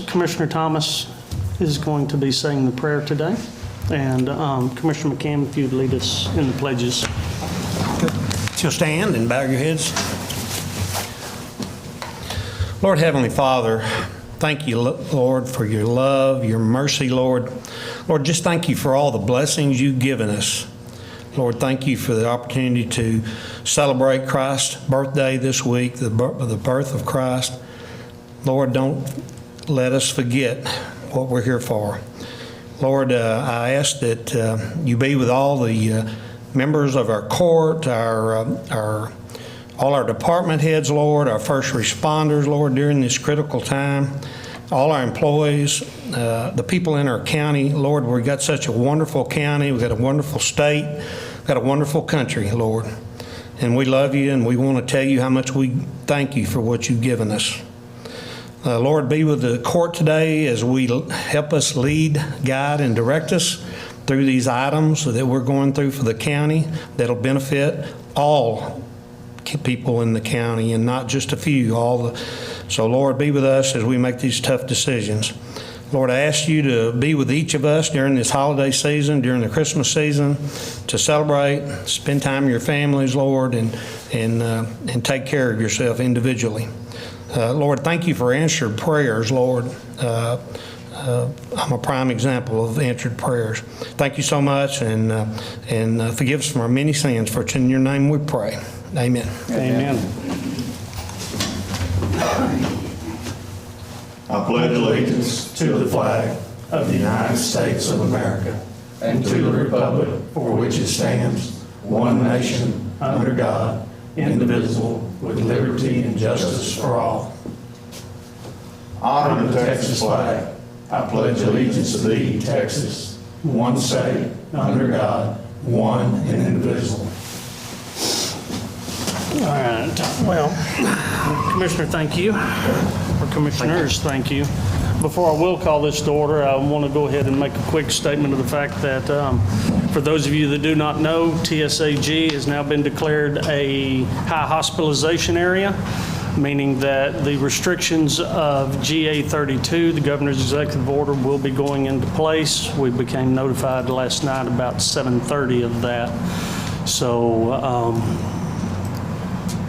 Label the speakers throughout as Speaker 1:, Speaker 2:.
Speaker 1: Commissioner Thomas is going to be saying the prayer today. And Commissioner McCann, if you'd lead us in the pledges.
Speaker 2: You'll stand and bow your heads. Lord Heavenly Father, thank you, Lord, for your love, your mercy, Lord. Lord, just thank you for all the blessings you've given us. Lord, thank you for the opportunity to celebrate Christ's birthday this week, the birth of Christ. Lord, don't let us forget what we're here for. Lord, I ask that you be with all the members of our court, all our department heads, Lord, our first responders, Lord, during this critical time, all our employees, the people in our county. Lord, we've got such a wonderful county. We've got a wonderful state. We've got a wonderful country, Lord. And we love you, and we want to tell you how much we thank you for what you've given us. Lord, be with the court today as we help us lead, guide, and direct us through these items that we're going through for the county that'll benefit all people in the county and not just a few. So, Lord, be with us as we make these tough decisions. Lord, I ask you to be with each of us during this holiday season, during the Christmas season, to celebrate, spend time with your families, Lord, and take care of yourself individually. Lord, thank you for answered prayers, Lord. I'm a prime example of answered prayers. Thank you so much, and forgive us from our many sins, for it's in your name we pray. Amen.
Speaker 1: Amen.
Speaker 3: I pledge allegiance to the flag of the United States of America and to the republic for which it stands, one nation, under God, indivisible, with liberty and justice for all. Honor the Texas flag. I pledge allegiance to thee, Texas, one state, under God, one and indivisible.
Speaker 1: All right. Well, Commissioner, thank you. Or Commissioners, thank you. Before I will call this to order, I want to go ahead and make a quick statement of the fact that for those of you that do not know, TSAG has now been declared a high hospitalization area, meaning that the restrictions of GA 32, the governor's executive order, will be going into place. We became notified last night about 7:30 of that. So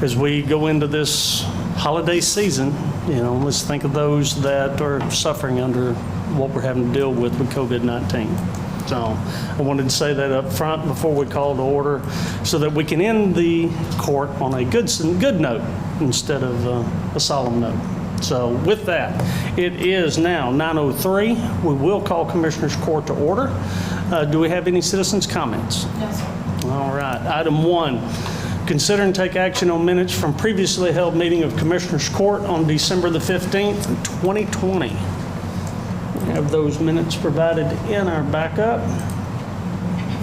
Speaker 1: as we go into this holiday season, let's think of those that are suffering under what we're having to deal with COVID-19. So I wanted to say that up front before we call to order so that we can end the court on a good note instead of a solemn note. So with that, it is now 9:03. We will call Commissioners Court to order. Do we have any citizens' comments?
Speaker 4: No, sir.
Speaker 1: All right. Item 1. Consider and take action on minutes from previously held meeting of Commissioners Court on December the 15th, 2020. We have those minutes provided in our backup.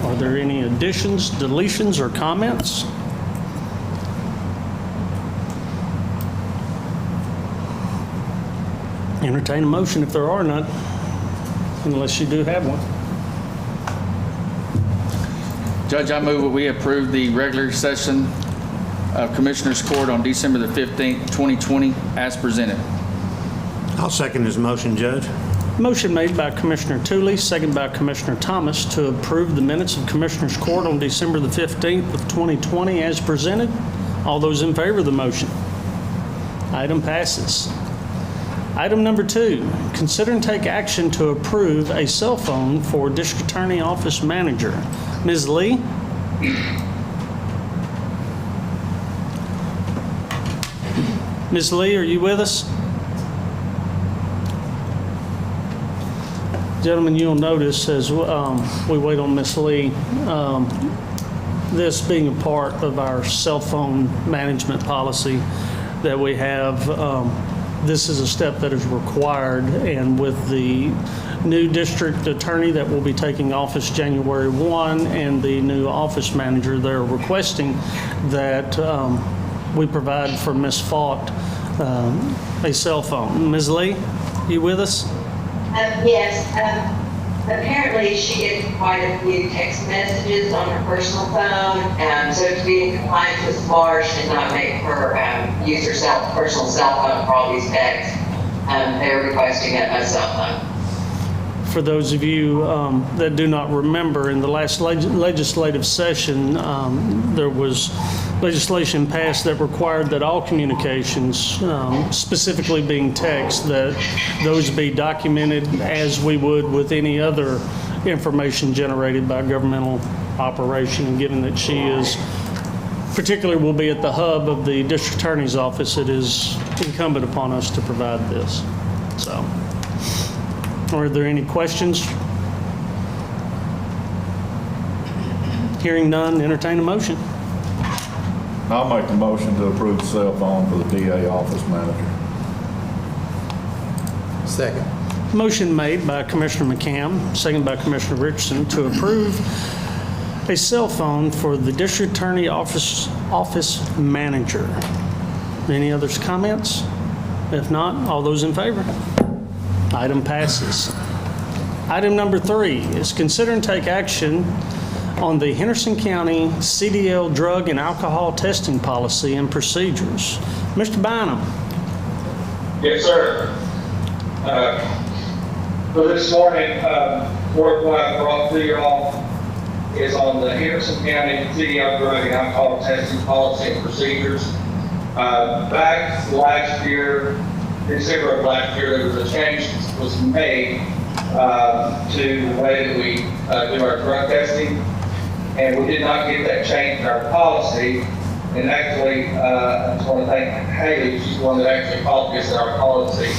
Speaker 1: Are there any additions, deletions, or comments? Entertain a motion if there are none, unless you do have one.
Speaker 5: Judge, I move that we approve the regular session of Commissioners Court on December the 15th, 2020, as presented.
Speaker 2: I'll second his motion, Judge.
Speaker 1: Motion made by Commissioner Tooley, second by Commissioner Thomas to approve the minutes of Commissioners Court on December the 15th of 2020 as presented. All those in favor of the motion? Item passes. Item number 2, consider and take action to approve a cell phone for District Attorney Office Manager. Ms. Lee? Ms. Lee, are you with us? Gentlemen, you'll notice as we wait on Ms. Lee, this being a part of our cell phone management policy that we have, this is a step that is required, and with the new district attorney that will be taking office January 1 and the new office manager, they're requesting that we provide for Ms. Faught a cell phone. Ms. Lee, you with us?
Speaker 4: Yes. Apparently, she gets quite a few text messages on her personal phone, so to be in compliance with SMART and not make her use her personal cell phone for all these texts, they were requesting a cell phone.
Speaker 1: For those of you that do not remember, in the last legislative session, there was legislation passed that required that all communications, specifically being text, that those be documented as we would with any other information generated by governmental operation. And given that she is, particularly will be at the hub of the district attorney's office, it is incumbent upon us to provide this. So. Are there any questions? Hearing none, entertain a motion.
Speaker 3: I'll make the motion to approve the cell phone for the DA office manager.
Speaker 6: Second.
Speaker 1: Motion made by Commissioner McCam, second by Commissioner Richardson, to approve a cell phone for the district attorney office manager. Any others comments? If not, all those in favor? Item passes. Item number 3 is consider and take action on the Henderson County CDL drug and alcohol testing policy and procedures. Mr. Bynum.
Speaker 7: Yes, sir. So this morning, what I brought to you all is on the Henderson County CDL drug and alcohol testing policy and procedures. Back last year, December of last year, there was a change that was made to the way that we do our drug testing, and we did not get that change in our policy. And actually, I just want to thank Haley, she's the one that actually called this in our policy.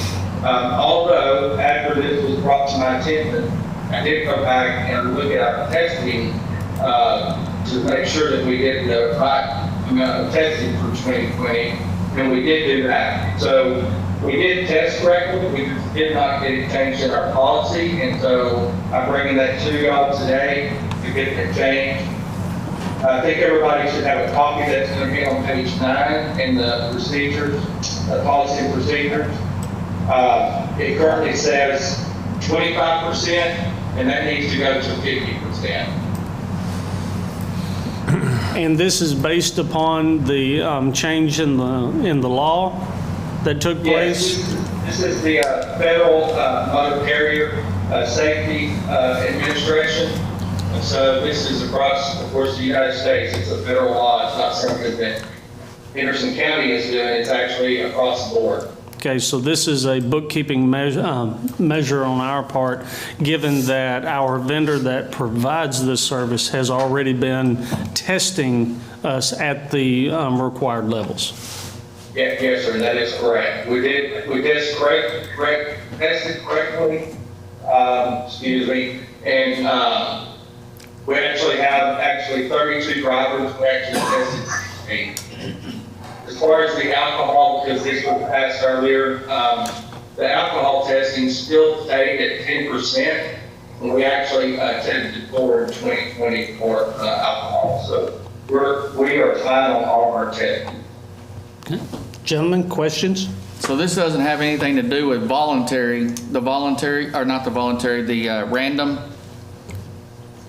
Speaker 7: Although after this was brought to my attention, I did go back and look at our testing to make sure that we did the right amount of testing for 2020, and we did do that. So we did test correctly, we just did not get it changed in our policy, and so I'm bringing that to y'all today to get it changed. I think everybody should have a copy that's going to be on page 9 in the procedures, policy and procedures. It currently says 25%, and that needs to go to 50%.
Speaker 1: And this is based upon the change in the law that took place?
Speaker 7: Yes, this is the Federal Motor Carrier Safety Administration. And so this is across, of course, the United States. It's a federal law. It's not something that Henderson County is doing. It's actually across the board.
Speaker 1: Okay, so this is a bookkeeping measure on our part, given that our vendor that provides this service has already been testing us at the required levels.
Speaker 7: Yes, sir, that is correct. We tested correctly, excuse me, and we actually have 32 drivers. We actually tested 16. As far as the alcohol, because this was passed earlier, the alcohol testing still stayed at 10%, and we actually tested for 2020 for alcohol. So we are fine on all of our testing.
Speaker 1: Okay. Gentlemen, questions?
Speaker 5: So this doesn't have anything to do with the random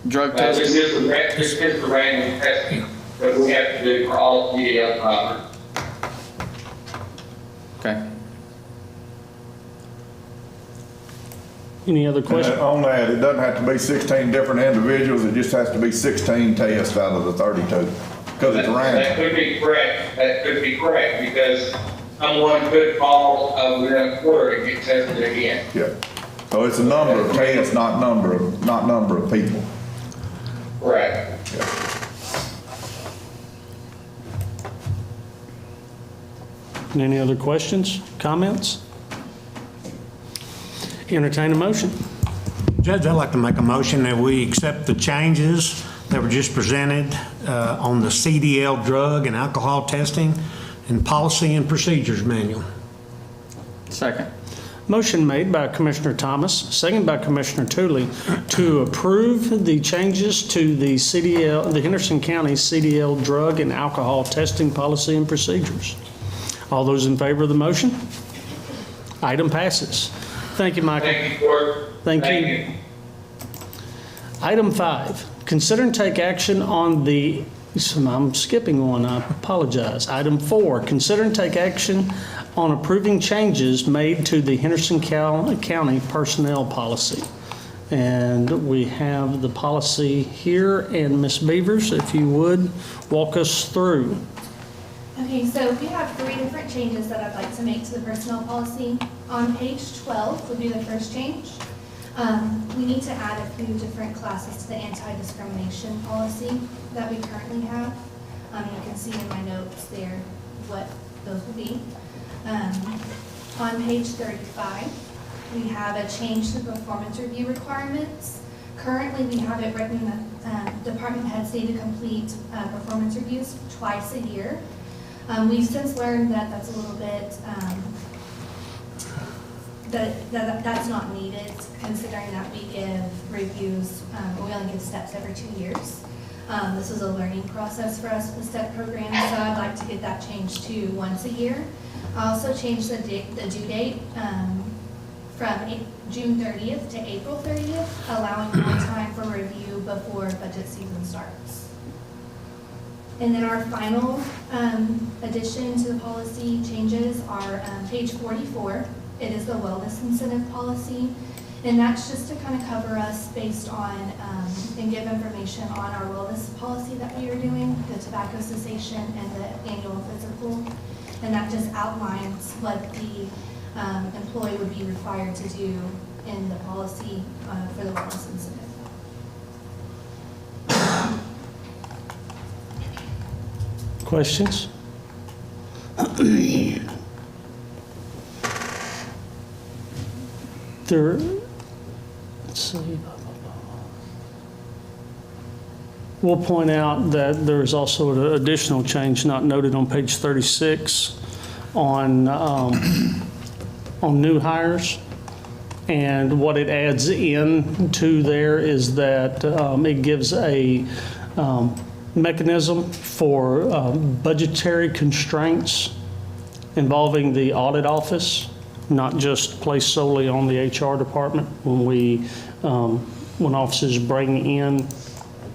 Speaker 5: drug testing?
Speaker 7: This is the random testing that we have to do for all CDL drivers.
Speaker 5: Okay.
Speaker 1: Any other
Speaker 3: And
Speaker 1: questions?
Speaker 3: on that, it doesn't have to be 16 different individuals, it just has to be 16 tests out of the 32, because it's
Speaker 7: That
Speaker 3: random.
Speaker 7: could be correct. That could be correct, because someone could fall within a quarter and get tested again.
Speaker 3: Yeah. So it's a number of tests, not number of people.
Speaker 7: Correct.
Speaker 1: Any other questions, comments? Entertain a motion.
Speaker 2: Judge, I'd like to make a motion that we accept the changes that were just presented on the CDL drug and alcohol testing and policy and procedures manual.
Speaker 5: Second.
Speaker 1: Motion made by Commissioner Thomas, second by Commissioner Tooley, to approve the changes to the Henderson County CDL drug and alcohol testing policy and procedures. All those in favor of the motion? Item passes. Thank you, Michael.
Speaker 7: Thank you, Court.
Speaker 1: Thank you. Item 5, consider and take action on the, I'm skipping one, I apologize. Item 4, consider and take action on approving changes made to the Henderson County personnel policy. And we have the policy here, and Ms. Beavers, if you would, walk us through.
Speaker 6: Okay, so we have 3 different changes that I'd like to make to the personnel policy. On page 12 would be the first change. We need to add a few different classes to the anti-discrimination policy that we currently have. You can see in my notes there what those will be. On page 35, we have a change to performance review requirements. Currently, we have it written that department heads need to complete performance reviews twice a year. We've since learned that that's a little bit, that's not needed, considering that we give reviews, we only give steps every 2 years. This is a learning process for us with the STEP program, so I'd like to get that changed to once a year. I also changed the due date from June 30th to April 30th, allowing more time for review before budget season starts. And then our final addition to the policy changes are page 44. It is the wellness incentive policy. And that's just to kind of cover us based on and give information on our wellness policy that we are doing, the tobacco cessation and the annual physical. And that just outlines what the employee would be required to do in the policy for the wellness incentive.
Speaker 1: Questions? Let's see. We'll point out that there's also an additional change not noted on page 36 on new hires. And what it adds in to there is that it gives a mechanism for budgetary constraints involving the audit office, not just placed solely on the HR department. When offices bring in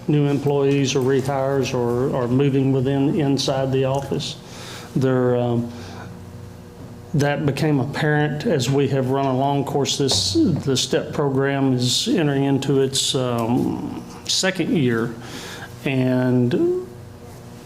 Speaker 1: new employees or rehires or moving inside the office, that became apparent as we have run along. Of course, the STEP program is entering into its second year, and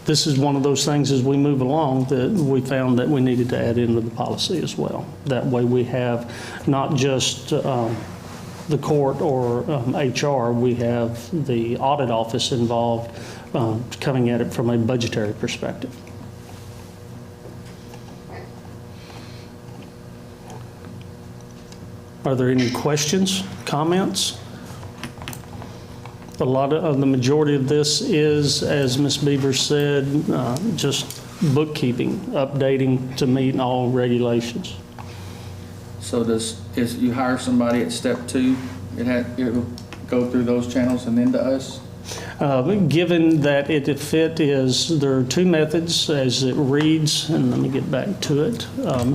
Speaker 1: this is one of those things as we move along that we found that we needed to add into the policy as well. That way we have not just the court or HR, we have the audit office involved coming at it from a budgetary perspective. Are there any questions, comments? A lot of the majority of this is, as Ms. Beaver said, just bookkeeping, updating to meet all regulations.
Speaker 5: So if you hire somebody at step 2, it will go through those channels and then to us?
Speaker 1: Given that there are 2 methods as it reads, and let me get back to it.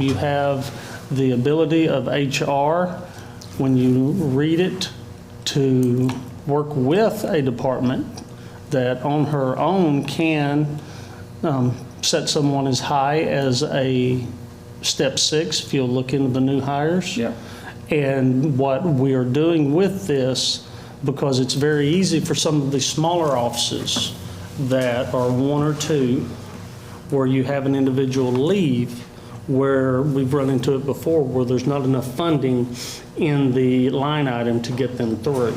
Speaker 1: You have the ability of HR, when you read it, to work with a department that on her own can set someone as high as a step 6 if you'll look into the new hires.
Speaker 5: Yeah.
Speaker 1: And what we are doing with this, because it's very easy for some of the smaller offices that are 1 or 2, where you have an individual leave, where we've run into it before, where there's not enough funding in the line item to get them through,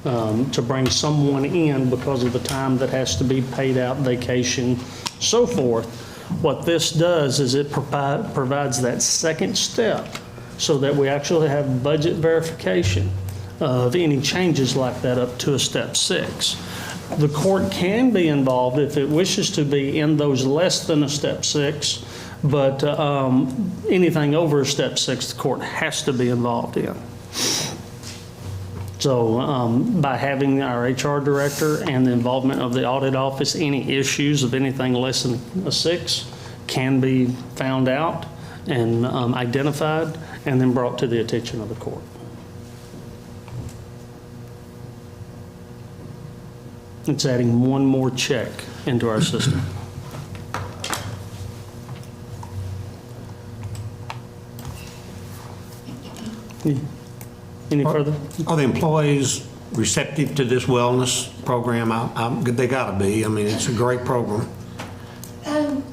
Speaker 1: to bring someone in because of the time that has to be paid out, vacation, so forth. What this does is it provides that second step so that we actually have budget verification of any changes like that up to a step 6. The court can be involved if it wishes to be in those less than a step 6, but anything over a step 6, the court has to be involved in. So by having our HR director and the involvement of the audit office, any issues of anything less than a 6 can be found out and identified and then brought to the attention of the court. It's adding one more check into our system. Any further?
Speaker 2: Are the employees receptive to this wellness program? They gotta be. I mean, it's a great program.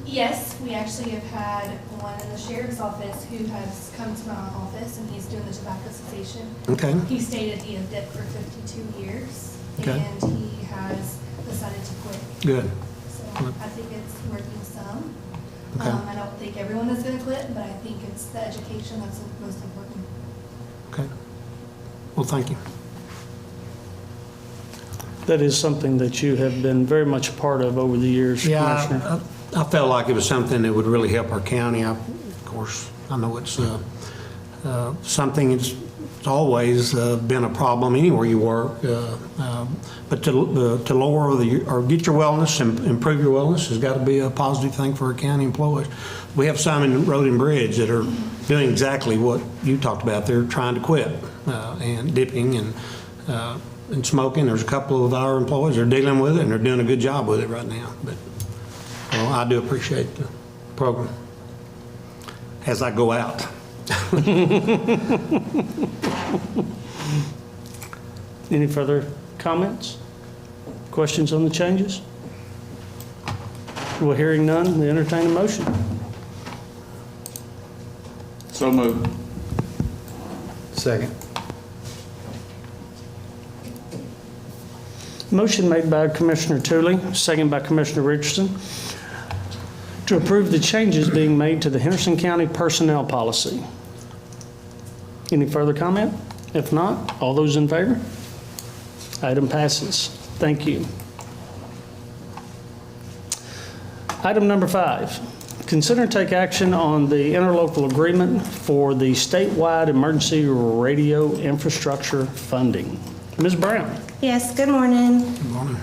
Speaker 6: Yes, we actually have had one in the sheriff's office who has come to my office, and he's doing the tobacco cessation.
Speaker 2: Okay.
Speaker 6: He stated he had dipped for 52 years,
Speaker 2: Okay.
Speaker 6: and he has decided to quit.
Speaker 2: Good.
Speaker 6: So I think it's working some.
Speaker 2: Okay.
Speaker 6: I don't think everyone is going to quit, but I think it's the education that's most important.
Speaker 2: Okay. Well, thank you.
Speaker 1: That is something that you have been very much a part of over the years, Commissioner.
Speaker 2: Yeah, I felt like it was something that would really help our county. Of course, I know it's something it's always been a problem anywhere you work. But to lower or get your wellness and improve your wellness has got to be a positive thing for our county employees. We have some in Road and Bridge that are doing exactly what you talked about. They're trying to quit and dipping and smoking. There's a couple of our employees that are dealing with it, and they're doing a good job with it right now. But well, I do appreciate the program as I go out.
Speaker 1: Any further comments? Questions on the changes? Well, hearing none, we entertain a motion.
Speaker 5: So moved.
Speaker 3: Second.
Speaker 1: Motion made by Commissioner Tooley, second by Commissioner Richardson, to approve the changes being made to the Henderson County Personnel Policy. Any further comment? If not, all those in favor? Item passes. Thank you. Item number 5, consider and take action on the interlocal agreement for the statewide emergency radio infrastructure funding. Ms. Brown.
Speaker 8: Yes, good morning.
Speaker 2: Good morning.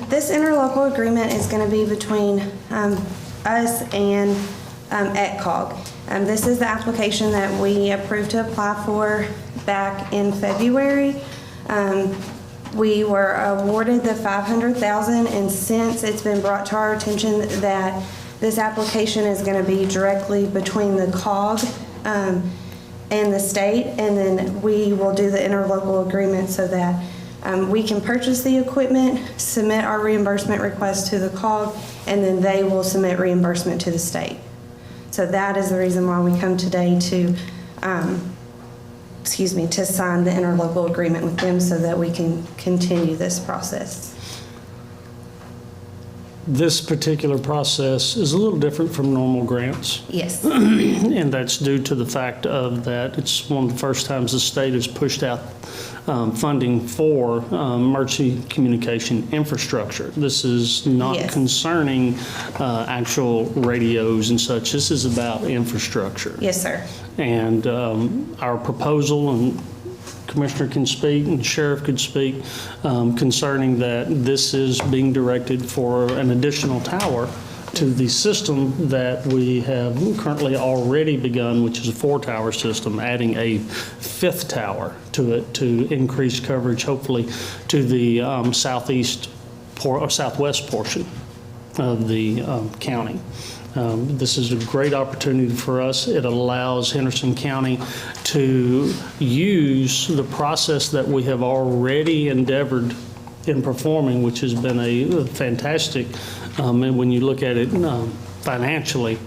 Speaker 8: This interlocal agreement is going to be between us and ETCOG. This is the application that we approved to apply for back in February. We were awarded the $500,000, and since it's been brought to our attention that this application is going to be directly between the COG and the state, and then we will do the interlocal agreement so that we can purchase the equipment, submit our reimbursement request to the COG, and then they will submit reimbursement to the state. So that is the reason why we come today to, to sign the interlocal agreement with them so that we can continue this process.
Speaker 1: This particular process is a little different from normal grants.
Speaker 8: Yes.
Speaker 1: And that's due to the fact of that it's one of the first times the state has pushed out funding for emergency communication infrastructure. This is not
Speaker 8: Yes.
Speaker 1: concerning actual radios and such. This is about infrastructure.
Speaker 8: Yes, sir.
Speaker 1: And our proposal, and Commissioner can speak and Sheriff could speak, concerning that this is being directed for an additional tower to the system that we have currently already begun, which is a 4-tower system, adding a 5th tower to it to increase coverage, hopefully, to the southwest portion of the county. This is a great opportunity for us. It allows Henderson County to use the process that we have already endeavored in performing, which has been a fantastic, and when you look at it financially,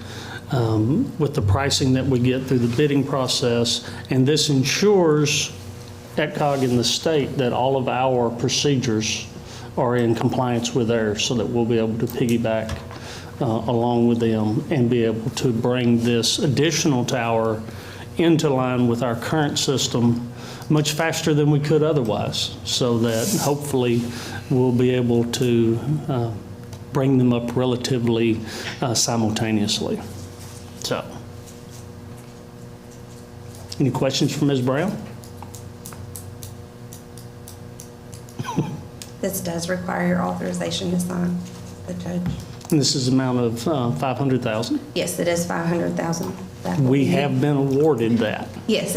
Speaker 1: with the pricing that we get through the bidding process, and this ensures ETCOG in the state that all of our procedures are in compliance with theirs, so that we'll be able to piggyback along with them and be able to bring this additional tower into line with our current system much faster than we could otherwise, so that hopefully we'll be able to bring them up relatively simultaneously. So, any questions for Ms. Brown?
Speaker 8: This does require your authorization to sign, the judge.
Speaker 1: And this is amount of $500,000.
Speaker 8: Yes, it is $500,000.
Speaker 1: We have been awarded that.
Speaker 8: Yes,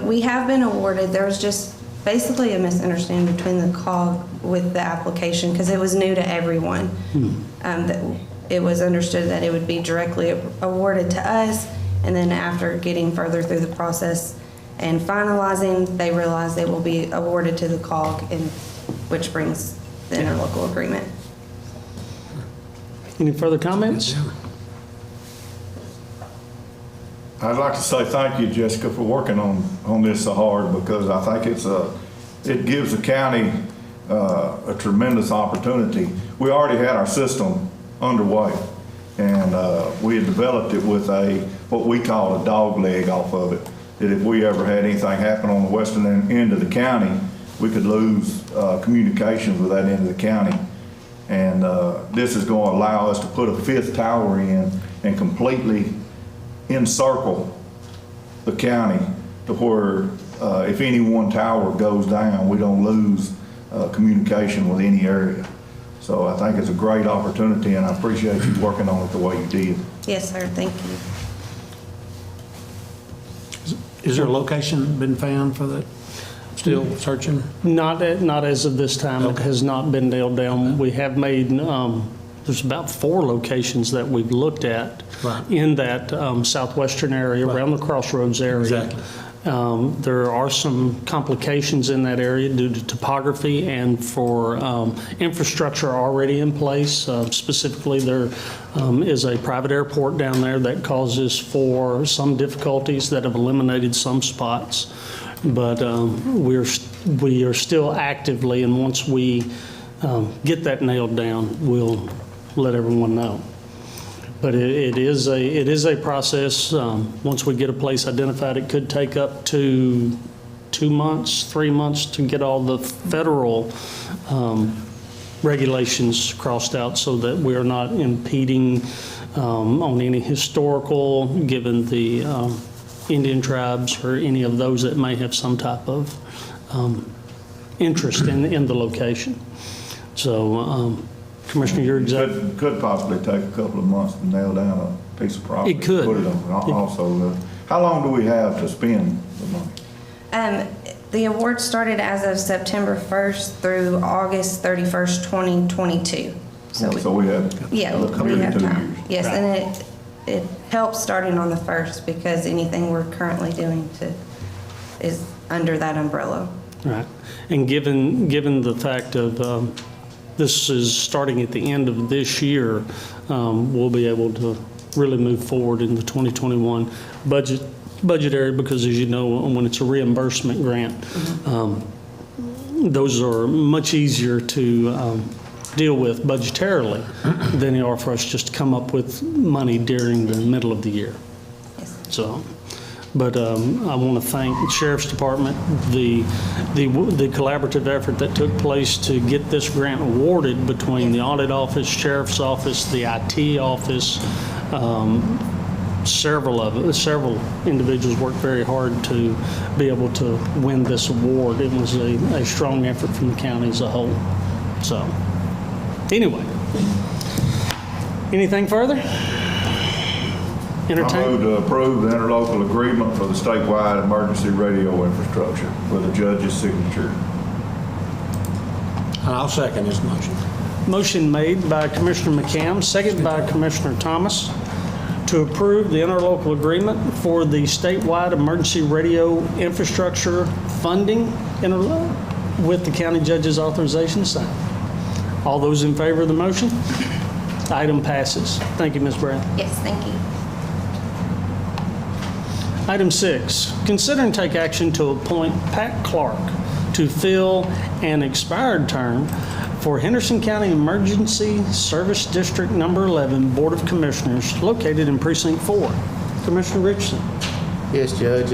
Speaker 8: we have been awarded. There was just basically a misunderstanding between the COG with the application because it was new to everyone. That it was understood that it would be directly awarded to us, and then after getting further through the process, and finalizing, they realize they will be awarded to the COG, and which brings the interlocal agreement.
Speaker 1: Any further comments?
Speaker 3: I'd like to say thank you, Jessica, for working on this so hard, because I think it gives the county a tremendous opportunity. We already had our system underway, and we had developed it with what we call a dog leg off of it, that if we ever had anything happen on the western end of the county, we could lose communications with that end of the county. And this is going to allow us to put a 5th tower in and completely encircle the county to where if any one tower goes down, we don't lose communication with any area. So I think it's a great opportunity, and I appreciate you working on it the way you did.
Speaker 8: Yes, sir, thank you.
Speaker 2: Is there a location been found for that? Still searching?
Speaker 1: Not as of this time. It has not been nailed down. We have made, there's about 4 locations that we've looked at
Speaker 2: Right.
Speaker 1: in that southwestern area, around the crossroads area.
Speaker 2: Exactly.
Speaker 1: There are some complications in that area due to topography and for infrastructure already in place. Specifically, there is a private airport down there that causes for some difficulties that have eliminated some spots. But we are still actively, and once we get that nailed down, we'll let everyone know. But it is a process. Once we get a place identified, it could take up to 2 months, 3 months to get all the federal regulations crossed out so that we are not impeding on any historical, given the Indian tribes or any of those that may have some type of interest in the location. So, Commissioner, you're exactly.
Speaker 3: Could possibly take a couple of months to nail down a piece of property.
Speaker 1: It could.
Speaker 3: Put it on. Also, how long do we have to spend the money?
Speaker 8: The award started as of September 1st through August 31st, 2022.
Speaker 3: So we have.
Speaker 8: Yeah, we
Speaker 3: nearly
Speaker 8: have
Speaker 3: 2
Speaker 8: time.
Speaker 3: years.
Speaker 8: Yes, and it helps starting on the 1st, because anything we're currently doing is under that umbrella.
Speaker 1: Right. And given the fact of this is starting at the end of this year, we'll be able to really move forward in the 2021 budget area, because as you know, when it's a reimbursement grant, those are much easier to deal with budgetarily than they are for us just to come up with money during the middle of the year.
Speaker 8: Yes.
Speaker 1: So, but I want to thank the Sheriff's Department, the collaborative effort that took place to get this grant awarded between the Audit Office, Sheriff's Office, the IT Office. Several individuals worked very hard to be able to win this award. It was a strong effort from the county as a whole. So, anyway, anything further?
Speaker 3: I move to approve the interlocal agreement for the statewide emergency radio infrastructure with the judge's signature.
Speaker 2: I'll second this motion.
Speaker 1: Motion made by Commissioner McCam, seconded by Commissioner Thomas, to approve the interlocal agreement for the statewide emergency radio infrastructure funding with the county judge's authorization signed. All those in favor of the motion? Item passes. Thank you, Ms. Brown.
Speaker 8: Yes, thank you.
Speaker 1: Item 6, consider and take action to appoint Pat Clark to fill an expired term for Henderson County Emergency Service District Number 11 Board of Commissioners located in Precinct 4. Commissioner Richardson.
Speaker 9: Yes, Judge.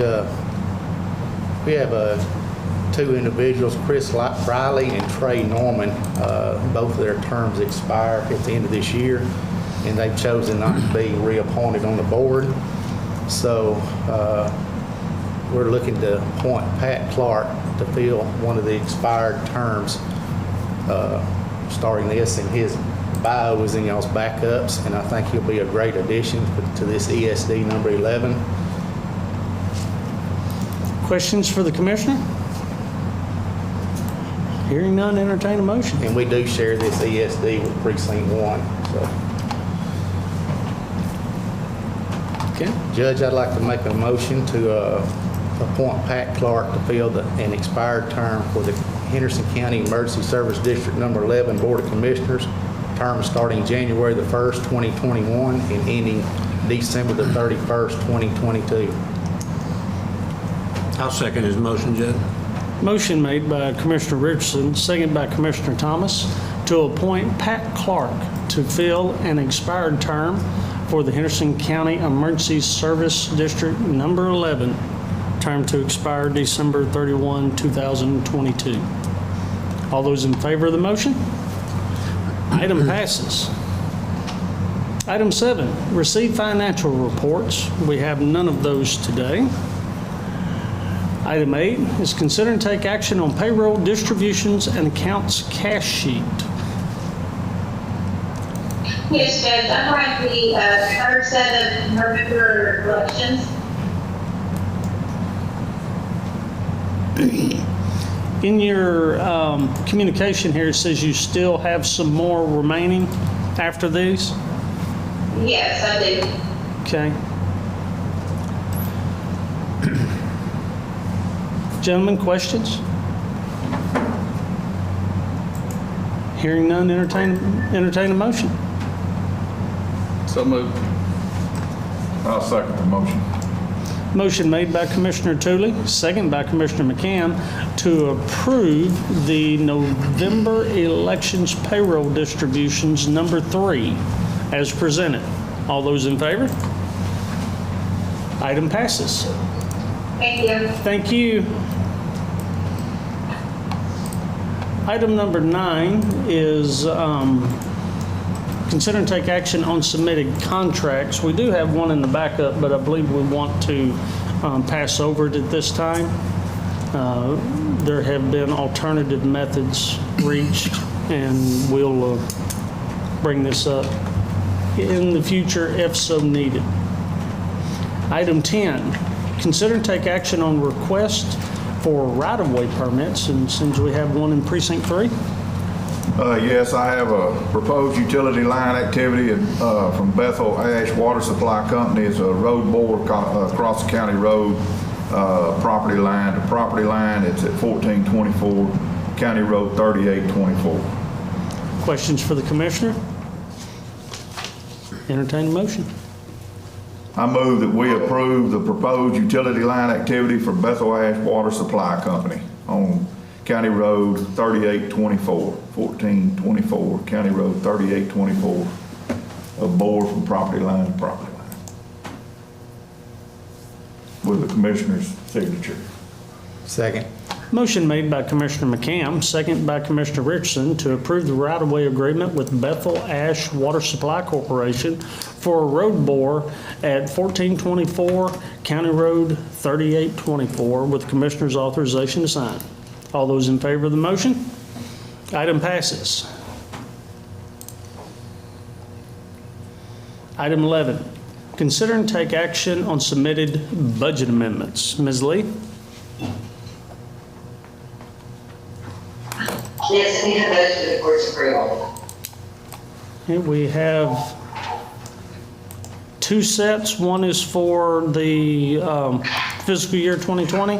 Speaker 9: We have 2 individuals, Chris Riley and Trey Norman. Both of their terms expire at the end of this year, and they've chosen not to be reappointed on the board. So we're looking to appoint Pat Clark to fill one of the expired terms, starting this, and his bio is in y'all's backups, and I think he'll be a great addition to this ESD number 11.
Speaker 1: Questions for the Commissioner? Hearing none, entertain a motion.
Speaker 9: And we do share this ESD with Precinct 1. So,
Speaker 1: Okay.
Speaker 9: Judge, I'd like to make a motion to appoint Pat Clark to fill an expired term for the Henderson County Emergency Service District Number 11 Board of Commissioners, term starting January the 1st, 2021, and ending December the 31st, 2022.
Speaker 2: I'll second his motion, Judge.
Speaker 1: Motion made by Commissioner Richardson, second by Commissioner Thomas, to appoint Pat Clark to fill an expired term for the Henderson County Emergency Service District Number 11, term to expire December 31, 2022. All those in favor of the motion? Item passes. Item 7, receive financial reports. We have none of those today. Item 8 is consider and take action on payroll distributions and accounts cash sheet.
Speaker 10: Yes, Judge, I'm on the third set of November elections.
Speaker 1: In your communication here, it says you still have some more remaining after these?
Speaker 10: Yes, I do.
Speaker 1: Okay. Gentlemen, questions? Hearing none, entertain a motion.
Speaker 5: So moved.
Speaker 3: I'll second the motion.
Speaker 1: Motion made by Commissioner Tooley, second by Commissioner McCann, to approve the November elections payroll distributions number 3 as presented. All those in favor? Item passes.
Speaker 10: Thank you.
Speaker 1: Thank you. Item number 9 is consider and take action on submitted contracts. We do have one in the backup, but I believe we want to pass over it at this time. There have been alternative methods reached, and we'll bring this up in the future if so needed. Item 10, consider and take action on request for right-of-way permits, and since we have one in Precinct 3.
Speaker 3: Yes, I have a proposed utility line activity from Bethel Ash Water Supply Company. It's a road bore across the county road, property line to property line. It's at 1424 County Road 3824.
Speaker 1: Questions for the commissioner? Entertain a motion.
Speaker 3: I move that we approve the proposed utility line activity for Bethel Ash Water Supply Company on County Road 3824, 1424, County Road 3824, a bore from property line to property line, with the commissioner's signature.
Speaker 9: Second.
Speaker 1: Motion made by Commissioner McCann, second by Commissioner Richardson, to approve the right-of-way agreement with Bethel Ash Water Supply Corporation for a road bore at 1424 County Road 3824 with Commissioner's authorization to sign. All those in favor of the motion? Item passes. Item 11, consider and take action on submitted budget amendments. Ms. Lee?
Speaker 4: Yes, we have those for the court's approval.
Speaker 1: Okay, we have 2 sets. One is for the fiscal year 2020.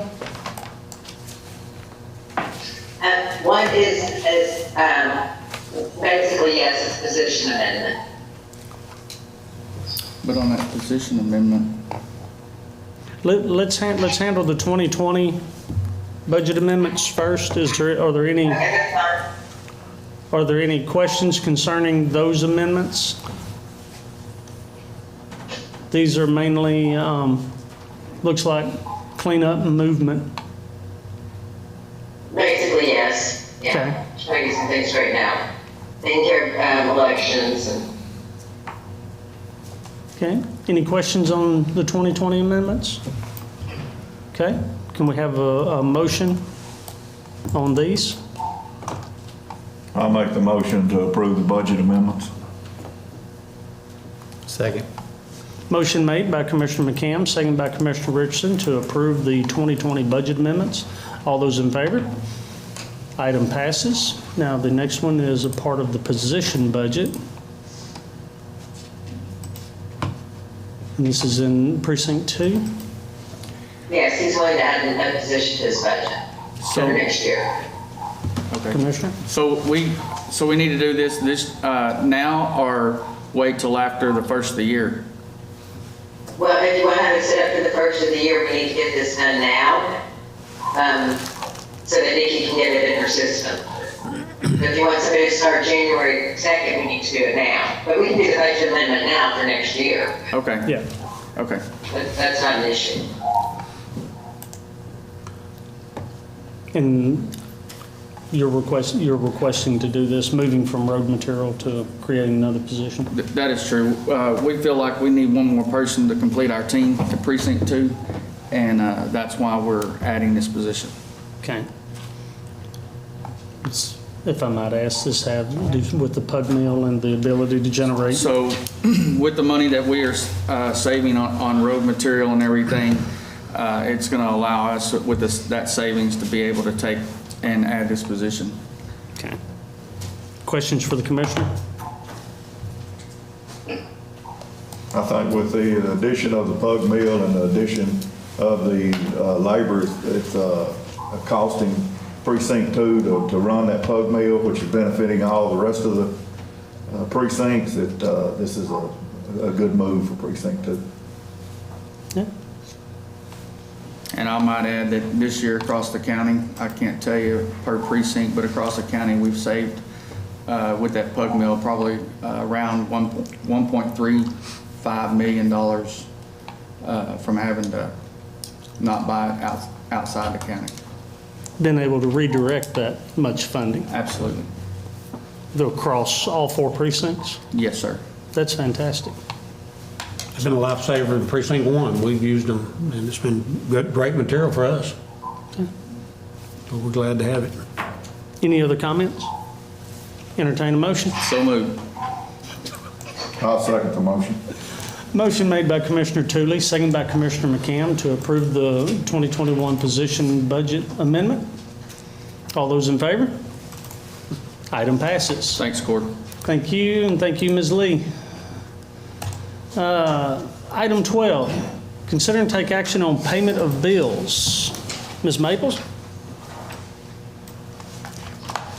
Speaker 4: One is basically, yes, it's position amendment.
Speaker 5: But on that position amendment,
Speaker 1: Let's handle the 2020 budget amendments first. Are there any
Speaker 4: Okay, that's fine.
Speaker 1: Are there any questions concerning those amendments? These are mainly, looks like cleanup and movement.
Speaker 4: Basically, yes. Yeah. Trying to get some things straightened out. Taking care of elections and
Speaker 1: Okay, any questions on the 2020 amendments? Okay, can we have a motion on these?
Speaker 3: I'll make the motion to approve the budget amendments.
Speaker 9: Second.
Speaker 1: Motion made by Commissioner McCann, second by Commissioner Richardson to approve the 2020 budget amendments. All those in favor? Item passes. Now, the next one is a part of the position budget. And this is in Precinct 2.
Speaker 4: yes, yes, he's willing to add a position to his budget for next year.
Speaker 5: Okay.
Speaker 1: Commissioner?
Speaker 5: So we need to do this now or wait till after the first of the year?
Speaker 4: Well, if you want to have it set up for the first of the year, we need to get this done now, so that Nikki can get it in her system. If you want somebody to start January 2nd, we need to do it now. But we can do the budget amendment now for next year.
Speaker 5: Okay.
Speaker 1: Yeah.
Speaker 5: Okay.
Speaker 4: That's not an issue.
Speaker 1: And you're requesting to do this, moving from road material to creating another position?
Speaker 5: That is true. We feel like we need one more person to complete our team at Precinct 2, and that's why we're adding this position.
Speaker 1: Okay. If I might ask, this have to do with the pug mill and the ability to generate?
Speaker 5: So with the money that we are saving on road material and everything, it's going to allow us with that savings to be able to take and add this position.
Speaker 1: Okay. Questions for the commissioner?
Speaker 3: I think with the addition of the pug mill and the addition of the labor, it's costing Precinct 2 to run that pug mill, which is benefiting all the rest of the precincts, that this is a good move for Precinct 2.
Speaker 1: Yeah.
Speaker 5: And I might add that this year across the county, I can't tell you per precinct, but across the county, we've saved with that pug mill probably around $1.35 million from having to not buy it outside the county.
Speaker 1: Been able to redirect that much funding
Speaker 5: Absolutely.
Speaker 1: across all 4 precincts?
Speaker 5: Yes, sir.
Speaker 1: That's fantastic.
Speaker 2: It's been a lifesaver in Precinct 1. We've used them, and it's been great material for us. So we're glad to have it.
Speaker 1: Any other comments? Entertain a motion?
Speaker 5: So moved.
Speaker 3: I'll second the motion.
Speaker 1: Motion made by Commissioner Tooley, second by Commissioner McCam to approve the 2021 position budget amendment. All those in favor? Item passes.
Speaker 5: Thanks, Court.
Speaker 1: Thank you, and thank you, Ms. Lee. Item 12, consider and take action on payment of bills. Ms. Maples?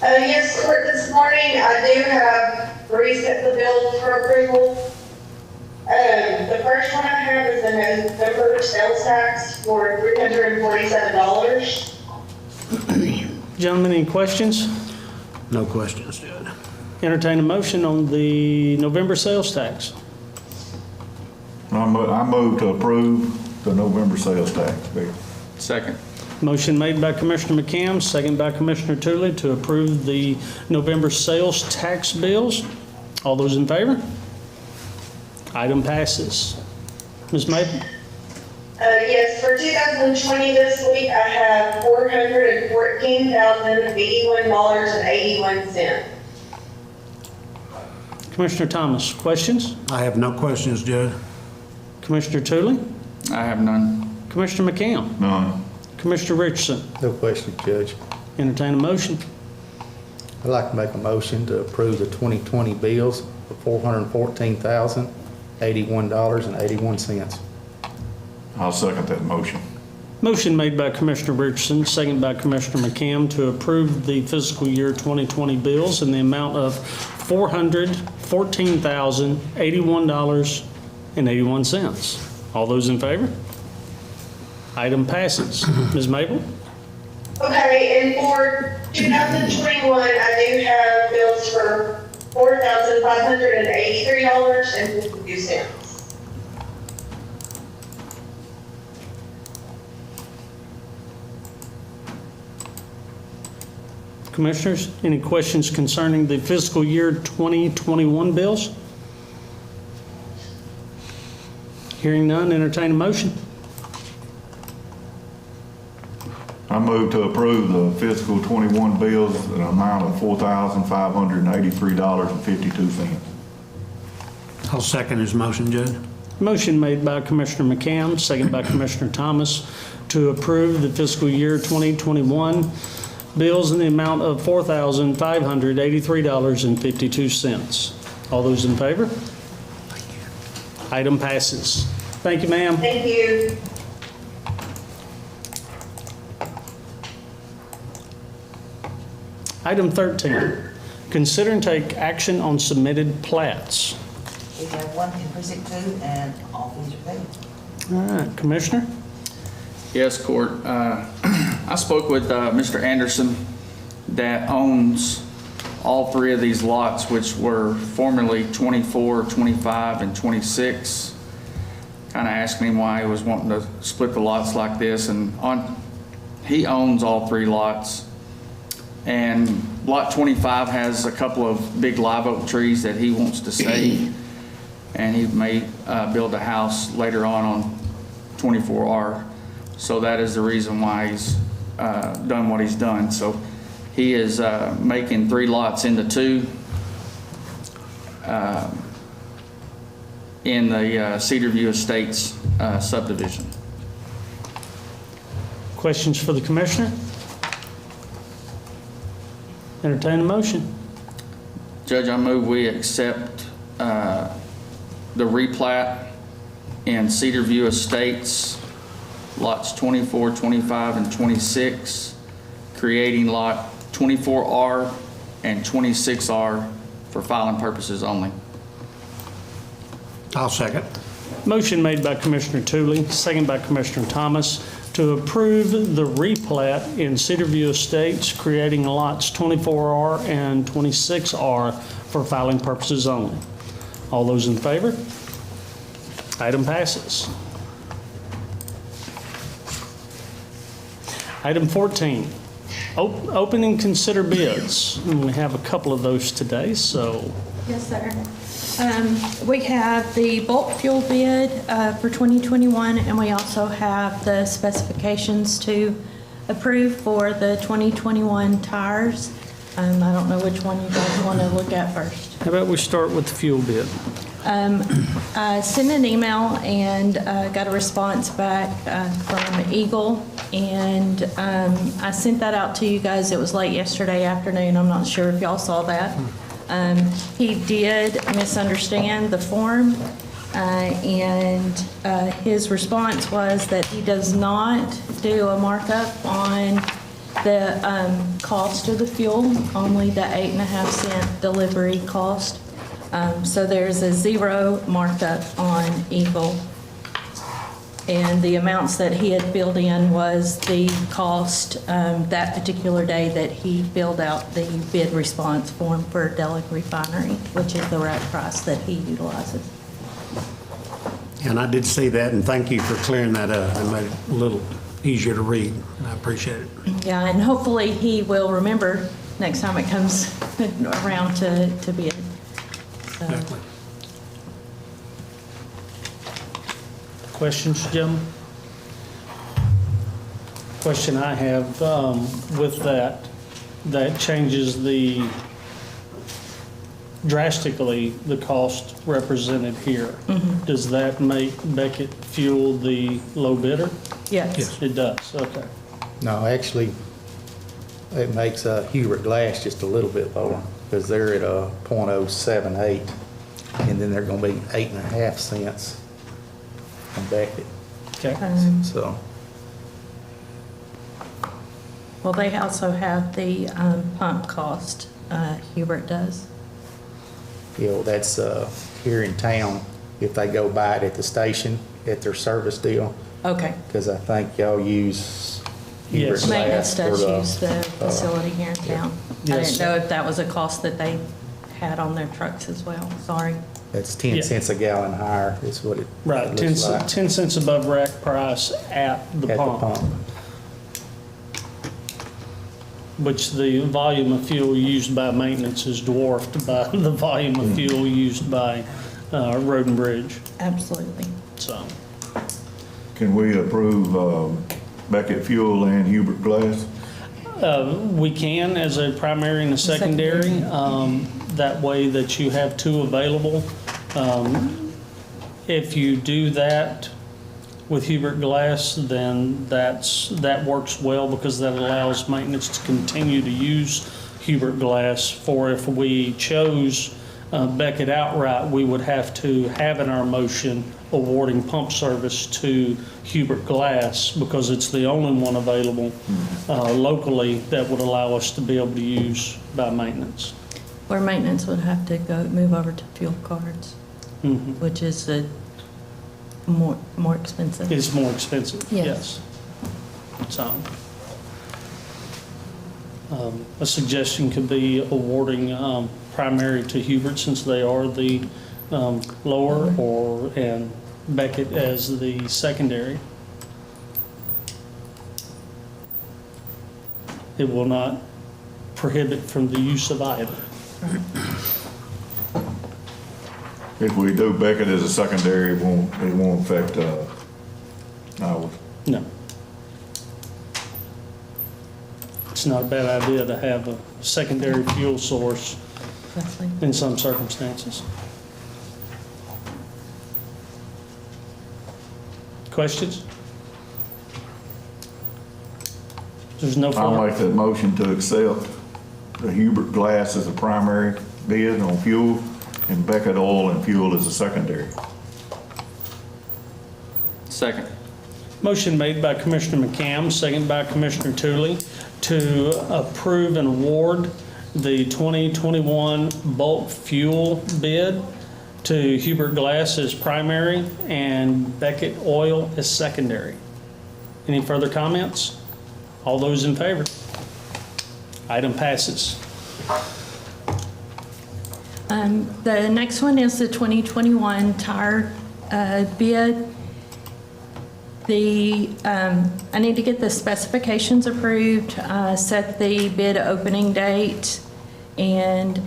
Speaker 10: Yes, Court, this morning I do have 3 sets of bills for approval. The first one I have is the November sales tax for $347.
Speaker 1: Gentlemen, any questions?
Speaker 2: No questions, Judge.
Speaker 1: Entertain a motion on the November sales tax.
Speaker 3: I move to approve the November sales tax bill.
Speaker 5: Second.
Speaker 1: Motion made by Commissioner McCam, second by Commissioner Tooley to approve the November sales tax bills. All those in favor? Item passes. Ms. Maple?
Speaker 10: Yes, for 2020 this week, I have $414,081.81.
Speaker 1: Commissioner Thomas, questions?
Speaker 2: I have no questions, Judge.
Speaker 1: Commissioner Tooley?
Speaker 5: I have none.
Speaker 1: Commissioner McCam?
Speaker 3: None.
Speaker 1: Commissioner Richardson?
Speaker 9: No question, Judge.
Speaker 1: Entertain a motion.
Speaker 9: I'd like to make a motion to approve the 2020 bills for $414,081.81.
Speaker 3: I'll second that motion.
Speaker 1: Motion made by Commissioner Richardson, second by Commissioner McCam to approve the fiscal year 2020 bills in the amount of $414,081.81. All those in favor? Item passes. Ms. Mabel?
Speaker 10: Okay, and for 2021, I do have bills for $4,583.52.
Speaker 1: Commissioners, any questions concerning the fiscal year 2021 bills? Hearing none, entertain a motion.
Speaker 3: I move to approve the fiscal 21 bills in an amount of $4,583.52.
Speaker 2: I'll second his motion, Judge.
Speaker 1: Motion made by Commissioner McCam, second by Commissioner Thomas to approve the fiscal year 2021 bills in the amount of $4,583.52. All those in favor? Item passes. Thank you, ma'am.
Speaker 10: Thank you.
Speaker 1: Item 13, consider and take action on submitted plats.
Speaker 11: We have one in precinct 2 and all fees are paid.
Speaker 1: All right, Commissioner?
Speaker 5: Yes, Court. I spoke with Mr. Anderson that owns all three of these lots, which were formerly 24, 25, and 26. Kind of asking him why he was wanting to split the lots like this, and he owns all three lots. And lot 25 has a couple of big live oak trees that he wants to save, and he may build a house later on 24R. So that is the reason why he's done what he's done. So he is making 3 lots into 2 in the Cedar View Estates subdivision.
Speaker 1: Questions for the Commissioner? Entertain a motion.
Speaker 5: Judge, I move we accept the replat in Cedar View Estates, lots 24, 25, and 26, creating lot 24R and 26R for filing purposes only.
Speaker 2: I'll second.
Speaker 1: Motion made by Commissioner Tooley, second by Commissioner Thomas, to approve the replat in Cedar View Estates, creating lots 24R and 26R for filing purposes only. All those in favor? Item passes. Item 14, open and consider bids. And we have a couple of those today, so
Speaker 12: Yes, sir. We have the bulk fuel bid for 2021, and we also have the specifications to approve for the 2021 tires. I don't know which one you guys want to look at first.
Speaker 1: how about we start with the fuel bid?
Speaker 12: I sent an email and got a response back from Eagle, and I sent that out to you guys. It was late yesterday afternoon. I'm not sure if y'all saw that. He did misunderstand the form, and his response was that he does not do a markup on the cost of the fuel, only the 8.5-cent delivery cost. So there's a 0 markup on Eagle. And the amounts that he had filled in was the cost that particular day that he filled out the bid response form for Delaware Refinery, which is the rack price that he utilizes.
Speaker 2: And I did see that, and thank you for clearing that up. It made it a little easier to read. I appreciate it.
Speaker 12: Yeah, and hopefully he will remember next time it comes around to bid. So,
Speaker 2: Definitely.
Speaker 1: Questions, gentlemen? Question I have with that changes drastically the cost represented here. Does that make Beckett Fuel the low bidder?
Speaker 12: yes.
Speaker 1: It does, okay.
Speaker 9: No, actually, it makes Hubert Glass just a little bit lower, because they're at a .078, and then they're gonna be 8.5 cents on Beckett,
Speaker 1: Okay.
Speaker 9: so.
Speaker 12: Well, they also have the pump cost, Hubert does.
Speaker 9: You know, that's here in town, if they go buy it at the station, at their service deal,
Speaker 12: Okay.
Speaker 9: because I think y'all use Hubert
Speaker 1: Yes.
Speaker 9: Glass
Speaker 12: Maintenance
Speaker 9: for
Speaker 12: does
Speaker 9: the,
Speaker 12: use the facility here in town. I
Speaker 1: Yes.
Speaker 12: didn't know if that was a cost that they had on their trucks as well, sorry.
Speaker 9: That's 10
Speaker 1: Yeah.
Speaker 9: cents a gallon higher, is what it
Speaker 1: Right, 10
Speaker 9: looks like.
Speaker 1: 10 cents above rack price at the
Speaker 9: At
Speaker 1: pump, which the volume of fuel used by maintenance is dwarfed by the volume of fuel used by Road and Bridge,
Speaker 12: Absolutely.
Speaker 1: so.
Speaker 3: Can we approve Beckett Fuel and Hubert Glass?
Speaker 1: We can as a primary and a secondary, that way that you have 2 available. If you do that with Hubert Glass, then that works well, because that allows maintenance to continue to use Hubert Glass for if we chose Beckett outright, we would have to have in our motion awarding pump service to Hubert Glass because it's the only one available locally that would allow us to be able to use by maintenance.
Speaker 12: Where maintenance would have to move over to fuel cards, which is more expensive.
Speaker 1: It's more expensive,
Speaker 12: Yes.
Speaker 1: yes. So, a suggestion could be awarding primary to Hubert since they are the lower, and Beckett as the secondary. It will not prohibit from the use of either.
Speaker 3: If we do Beckett as a secondary, it won't affect ours.
Speaker 1: No. It's not a bad idea to have a secondary fuel source
Speaker 12: Leslie?
Speaker 1: in some circumstances. Questions? There's no
Speaker 3: I'll
Speaker 1: further.
Speaker 3: make that motion to accept the Hubert Glass as a primary bid on fuel and Beckett Oil and Fuel as a secondary.
Speaker 5: Second.
Speaker 1: Motion made by Commissioner McCam, second by Commissioner Tooley, to approve and award the 2021 bulk fuel bid to Hubert Glass as primary and Beckett Oil as secondary. Any further comments? All those in favor? Item passes.
Speaker 12: The next one is the 2021 tire bid. I need to get the specifications approved, set the bid opening date, and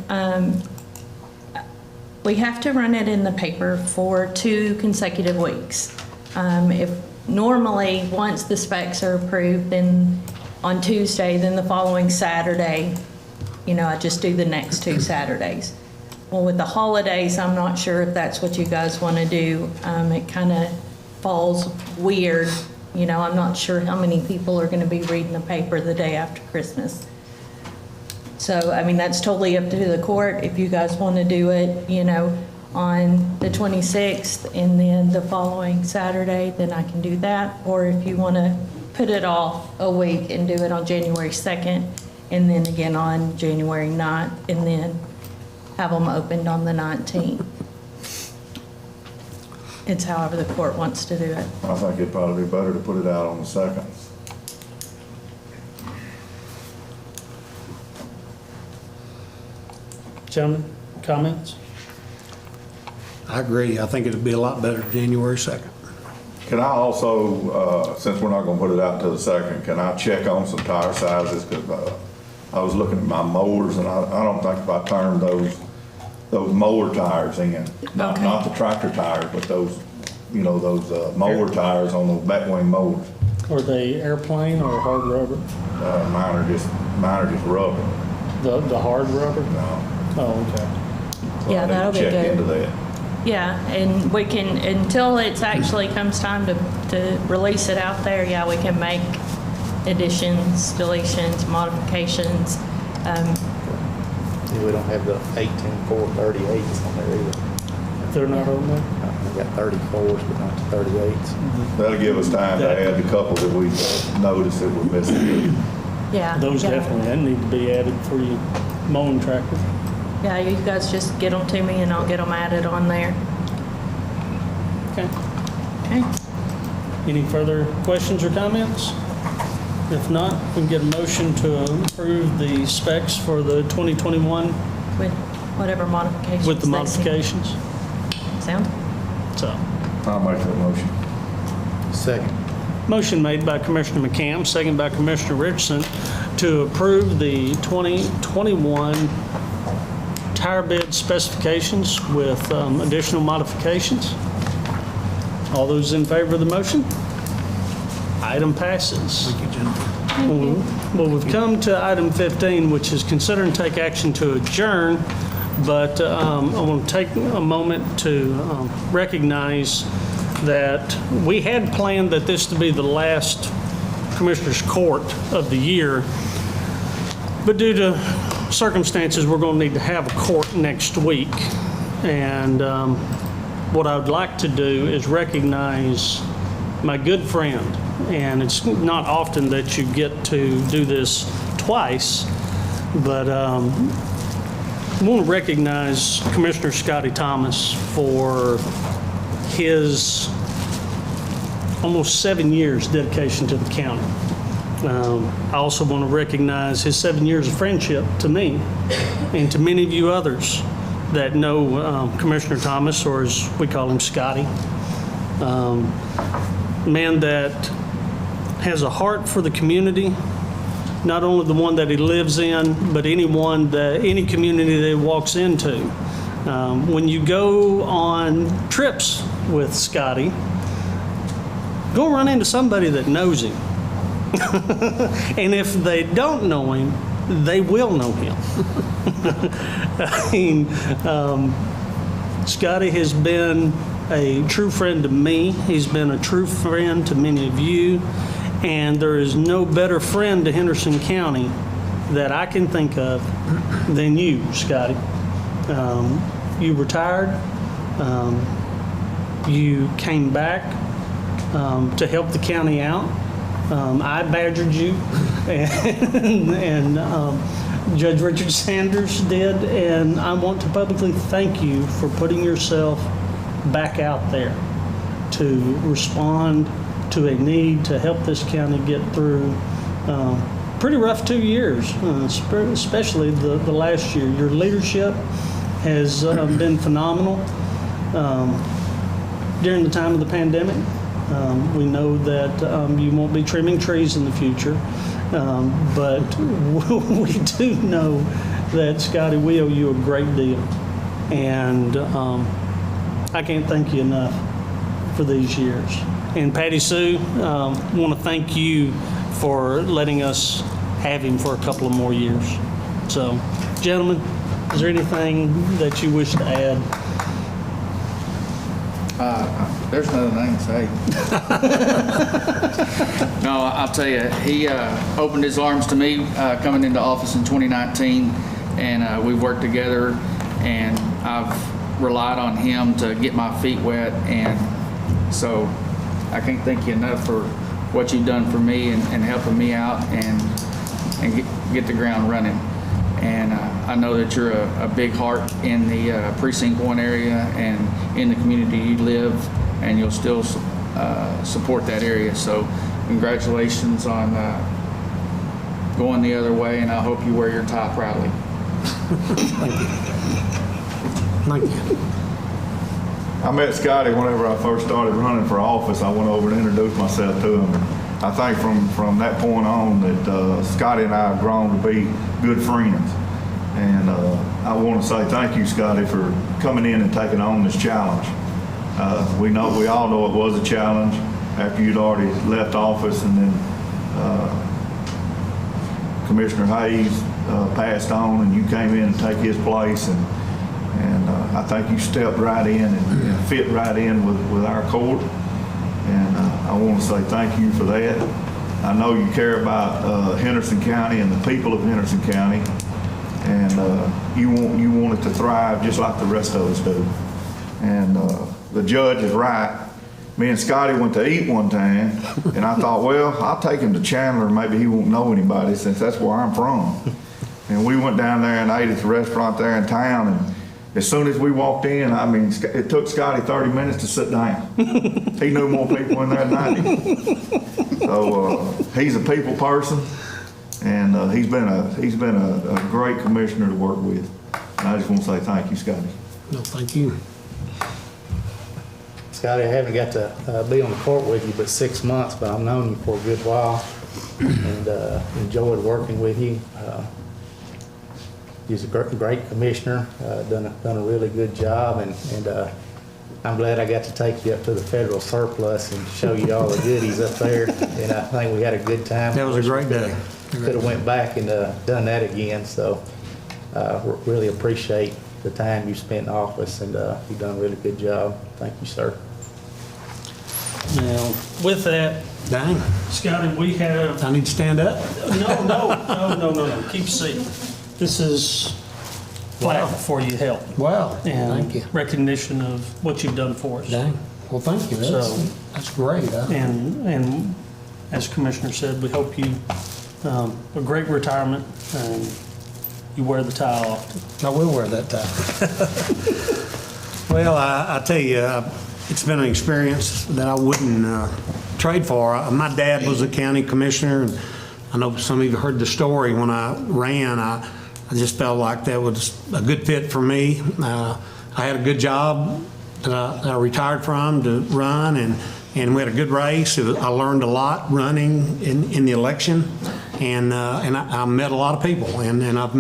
Speaker 12: we have to run it in the paper for 2 consecutive weeks. If normally, once the specs are approved, then on Tuesday, then the following Saturday, I just do the next 2 Saturdays. Well, with the holidays, I'm not sure if that's what you guys want to do. It kind of falls weird. I'm not sure how many people are going to be reading the paper the day after Christmas. So, that's totally up to the court. If you guys want to do it, on the 26th and then the following Saturday, then I can do that. Or if you want to put it off a week and do it on January 2nd and then again on January 9th and then have them opened on the 19th. It's however the court wants to do it.
Speaker 3: I think it'd probably be better to put it out on the 2nd.
Speaker 1: Gentlemen, comments?
Speaker 2: I agree. I think it'd be a lot better January 2nd.
Speaker 3: Can I also, since we're not gonna put it out till the 2nd, can I check on some tire sizes? Because I was looking at my mowers and I don't think if I turned those mower tires in, not the tractor tires, but those mower tires on those back wing mowers.
Speaker 1: Are they airplane or hard rubber?
Speaker 3: Mine are just rubber.
Speaker 1: The hard rubber?
Speaker 3: No.
Speaker 1: Oh, okay.
Speaker 12: Yeah, that'll be
Speaker 3: Check
Speaker 12: good.
Speaker 3: into that.
Speaker 12: Yeah, and we can, until it's actually comes time to release it out there, yeah, we can make additions, deletions, modifications.
Speaker 9: We don't have the 18-438s on there either.
Speaker 1: They're not on there?
Speaker 9: We got 34s, but not the 38s.
Speaker 3: That'll give us time to add the couple that we noticed that were missing.
Speaker 12: Yeah.
Speaker 1: Those
Speaker 12: yeah.
Speaker 1: definitely, that need to be added for your mowing tractor.
Speaker 12: Yeah, you guys just get them to me and I'll get them added on there.
Speaker 1: Okay.
Speaker 12: Okay.
Speaker 1: Any further questions or comments? If not, we can get a motion to approve the specs for the 2021
Speaker 12: With whatever modifications.
Speaker 1: with the
Speaker 12: they see.
Speaker 1: modifications.
Speaker 12: Sound?
Speaker 1: So,
Speaker 3: I'll make that motion.
Speaker 9: Second.
Speaker 1: motion made by Commissioner McCam, second by Commissioner Richardson to approve the 2021 tire bid specifications with additional modifications. All those in favor of the motion? Item passes.
Speaker 2: Thank you, Jennifer.
Speaker 1: Well, we've come to item 15, which is consider and take action to adjourn, but I want to take a moment to recognize that we had planned that this to be the last Commissioners Court of the year, but due to circumstances, we're going to need to have a court next week. And what I would like to do is recognize my good friend. And it's not often that you get to do this twice, but I want to recognize Commissioner Scotty Thomas for his almost 7 years dedication to the county. I also want to recognize his 7 years of friendship to me and to many of you others that know Commissioner Thomas, or as we call him, Scotty. Man that has a heart for the community, not only the one that he lives in, but any community that he walks into. When you go on trips with Scotty, go run into somebody that knows him. And if they don't know him, they will know him. I mean, Scotty has been a true friend to me. He's been a true friend to many of you. And there is no better friend to Henderson County that I can think of than you, Scotty. You retired. You came back to help the county out. I badgered you, and Judge Richard Sanders did, and I want to publicly thank you for putting yourself back out there to respond to a need to help this county get through pretty rough 2 years, especially the last year. Your leadership has been phenomenal during the time of the pandemic. We know that you won't be trimming trees in the future, but we do know that, Scotty, we owe you a great deal. And I can't thank you enough for these years. And Patty Sue, want to thank you for letting us have him for a couple of more years. So, gentlemen, is there anything that you wish to add?
Speaker 5: There's nothing I can say. No, I'll tell you, he opened his arms to me coming into office in 2019, and we've worked together, and I've relied on him to get my feet wet, and so I can't thank you enough for what you've done for me and helping me out and get the ground running. And I know that you're a big heart in the Precinct 1 area and in the community you live, and you'll still support that area. So congratulations on going the other way, and I hope you wear your tie proudly.
Speaker 2: Thank you. Thank you.
Speaker 3: I met Scotty whenever I first started running for office. I went over and introduced myself to him. I think from that point on that Scotty and I have grown to be good friends. And I want to say thank you, Scotty, for coming in and taking on this challenge. We all know it was a challenge after you'd already left office, and then Commissioner Hayes passed on, and you came in and take his place, and I think you stepped right in and fit right in with our court. And I want to say thank you for that. I know you care about Henderson County and the people of Henderson County, and you want it to thrive just like the rest of us do. And the judge is right. Me and Scotty went to eat one time, and I thought, well, I'll take him to Chandler. Maybe he won't know anybody since that's where I'm from. And we went down there and ate at the restaurant there in town, and as soon as we walked in, I mean, it took Scotty 30 minutes to sit down. He knew more people in there than I did. So he's a people person, and he's been a great commissioner to work with. And I just want to say thank you, Scotty.
Speaker 2: No, thank you.
Speaker 9: Scotty, I haven't got to be on the court with you but 6 months, but I've known you for a good while and enjoyed working with you. He's a great commissioner, done a really good job, and I'm glad I got to take you up to the federal surplus and show you all the goodies up there, and I think we had a good time.
Speaker 2: That was a great day.
Speaker 9: Could have went back and done that again, so really appreciate the time you spent in office, and you've done a really good job. Thank you, sir.
Speaker 1: Now, with that,
Speaker 2: Dang,
Speaker 1: Scotty, we have...
Speaker 2: I need to stand up?
Speaker 1: No. Keep seated. This is flag for your help
Speaker 2: Wow,
Speaker 1: and
Speaker 2: thank you.
Speaker 1: recognition of what you've done for us.
Speaker 2: Dang, well, thank you.
Speaker 1: So-
Speaker 2: That's great.
Speaker 1: And as Commissioner said, we hope you a great retirement and you wear the tie often.
Speaker 2: I will wear that tie. Well, I tell you, it's been an experience that I wouldn't trade for. My dad was a county commissioner, and I know some of you heard the story. When I ran, I just felt like that was a good fit for me. I had a good job that I retired from to run, and we had a good race. I learned a lot running in the election, and I met a lot of people, and I've,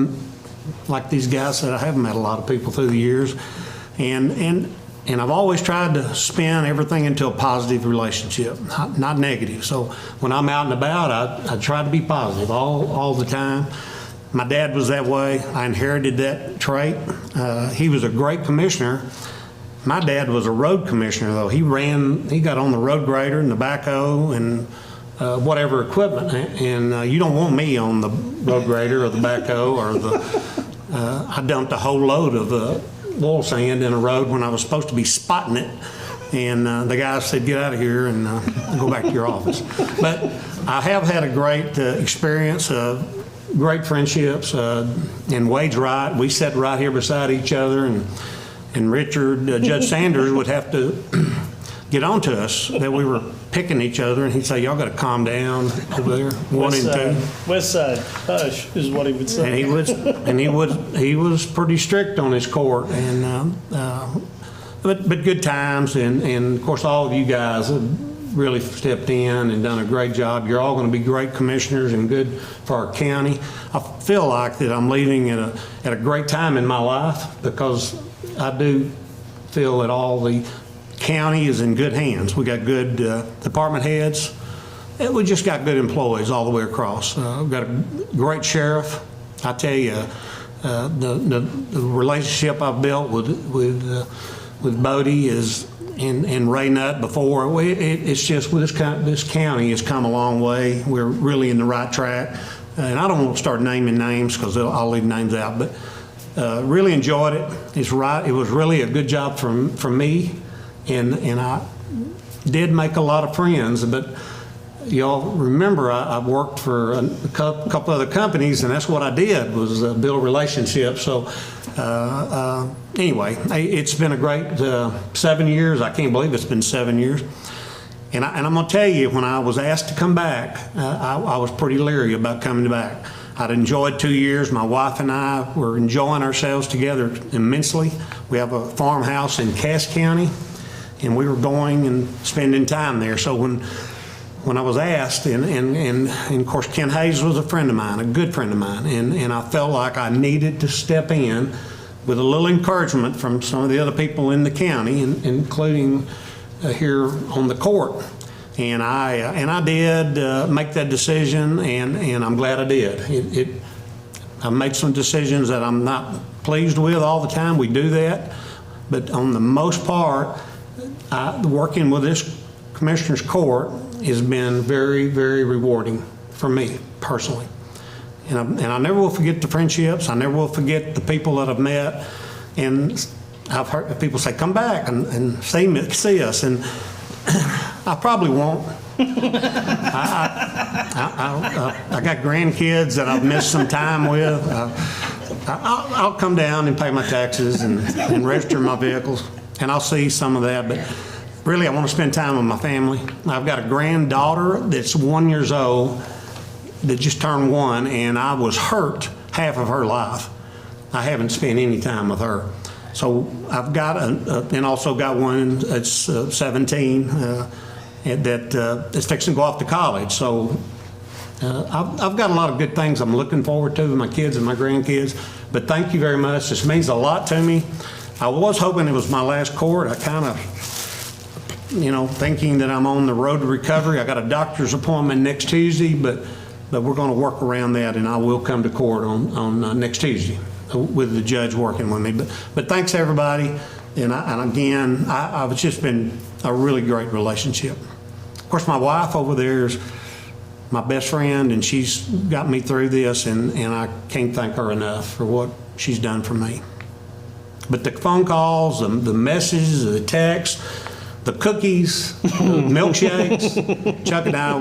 Speaker 2: like these guys said, I have met a lot of people through the years, and I've always tried to spin everything into a positive relationship, not negative. So when I'm out and about, I try to be positive all the time. My dad was that way. I inherited that trait. He was a great commissioner. My dad was a road commissioner, though. He got on the road grader and the backhoe and whatever equipment. And you don't want me on the road grader or the backhoe or I dumped a whole load of oil sand in a road when I was supposed to be spotting it. And the guy said, get out of here and go back to your office. But I have had a great experience, great friendships. And Wade's right. We sat right here beside each other, and Richard, Judge Sanders would have to get on to us that we were picking each other, and he'd say, y'all got to calm down over there, one and two.
Speaker 1: West side, hush, is what he would say.
Speaker 2: And he was pretty strict on his court, and but good times, and of course all of you guys have really stepped in and done a great job. You're all going to be great commissioners and good for our county. I feel like that I'm leaving at a great time in my life, because I do feel that all the county is in good hands. We got good department heads. We just got good employees all the way across. We've got a great sheriff. I tell you, the relationship I've built with Bodie is and Ray Nutt before. It's just this county has come a long way. We're really in the right track. And I don't want to start naming names because I'll leave names out, but really enjoyed it. It was really a good job for me, and I did make a lot of friends. But y'all remember I worked for a couple other companies, and that's what I did, was build relationships. So anyway, it's been a great 7 years. I can't believe it's been 7 years. And I'm going to tell you, when I was asked to come back, I was pretty leery about coming back. I'd enjoyed 2 years. My wife and I were enjoying ourselves together immensely. We have a farmhouse in Cass County, and we were going and spending time there. So when I was asked, and of course Ken Hayes was a friend of mine, a good friend of mine, and I felt like I needed to step in with a little encouragement from some of the other people in the county, including here on the court. And I did make that decision, and I'm glad I did. I made some decisions that I'm not pleased with all the time. We do that. But on the most part, working with this Commissioner's Court has been very, very rewarding for me personally. And I never will forget the friendships. I never will forget the people that I've met. And I've heard people say, come back and see us. And I probably won't. I got grandkids that I've missed some time with. I'll come down and pay my taxes and register my vehicles, and I'll see some of that. But really, I want to spend time with my family. I've got a granddaughter that's 1 year old that just turned 1, and I was hurt half of her life. I haven't spent any time with her. So I've got and also got one that's 17 that's fixing to go off to college. So I've got a lot of good things I'm looking forward to with my kids and my grandkids. But thank you very much. This means a lot to me. I was hoping it was my last court. I kind of, thinking that I'm on the road to recovery. I got a doctor's appointment next Tuesday, but we're going to work around that, and I will come to court on next Tuesday with the judge working with me. But thanks everybody, and again, it's just been a really great relationship. Of course, my wife over there is my best friend, and she's got me through this, and I can't thank her enough for what she's done for me. But the phone calls, the messages, the texts, the cookies, the milkshakes, Chuck and I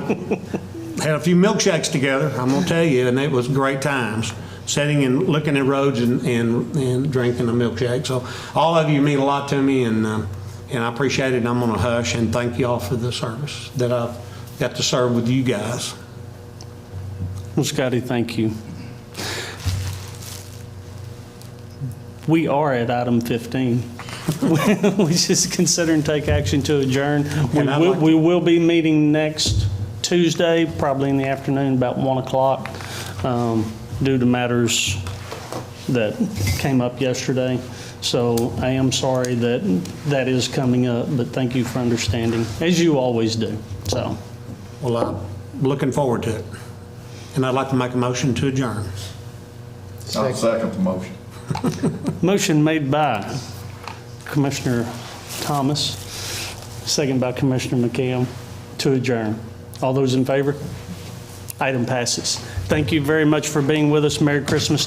Speaker 2: had a few milkshakes together, I'm going to tell you, and it was great times, sitting and looking at roads and drinking a milkshake. So all of you mean a lot to me, and I appreciate it, and I'm going to hush and thank you all for the service that I've got to serve with you guys.
Speaker 1: Well, Scotty, thank you. We are at item 15, which is consider and take action to adjourn. We will be meeting next Tuesday, probably in the afternoon, about 1 o'clock, due to matters that came up yesterday. So I am sorry that that is coming up, but thank you for understanding, as you always do. So,
Speaker 2: Well, I'm looking forward to it. And I'd like to make a motion to adjourn.
Speaker 3: I'll second the motion.
Speaker 1: motion made by Commissioner Thomas, second by Commissioner McKim, to adjourn. All those in favor? Item passes. Thank you very much for being with us. Merry Christmas.